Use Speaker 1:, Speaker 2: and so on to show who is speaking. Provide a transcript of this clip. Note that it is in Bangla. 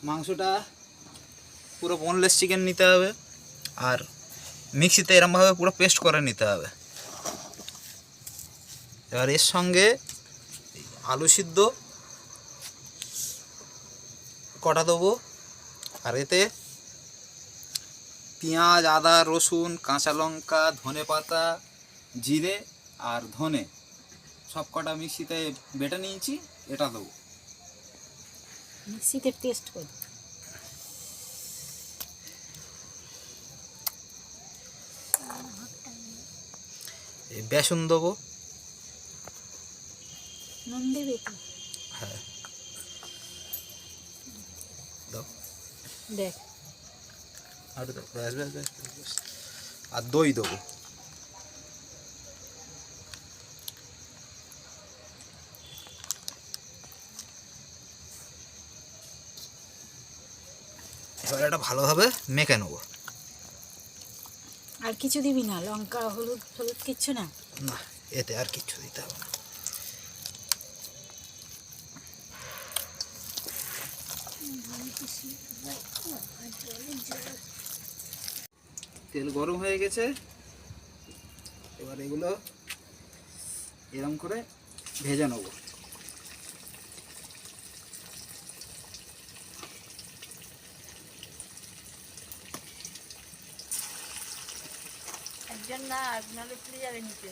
Speaker 1: মাংসটা পুরো বোনলেস চিকেন নিতে হবে, আর মিক্সিতে এরমভাবে পুরো পেস্ট করে নিতে হবে। এবার এর সঙ্গে আলু সিদ্ধ কটা দেবো, আর এতে পেঁয়াজ, আদা, রসুন, কাঁচা লঙ্কা, ধনে পাতা, জিরে আর ধনে সব কটা মিক্সিতে বেটে নিয়েছি, এটা দেবো।
Speaker 2: মিক্সিতে পেস্ট কর।
Speaker 1: বেসন দেবো।
Speaker 2: নুন দেবে তো?
Speaker 1: হ্যাঁ দাও,
Speaker 2: দেখ
Speaker 1: আর দাও, ব্যাস ব্যাস ব্যাস ব্যাস। আর দই দেবো। এবার এটা ভালোভাবে মেখে নেবো।
Speaker 2: আর কিছু দিবি না? লঙ্কা, হলুদ হলুদ কিচ্ছু না?
Speaker 1: না, এতে আর কিচ্ছু দিতে হবে না। তেল গরম হয়ে গেছে, এবার এগুলো এরম করে ভেজে নেবো।
Speaker 2: একজন না, নাহলে পুড়ে যাবে নিচে।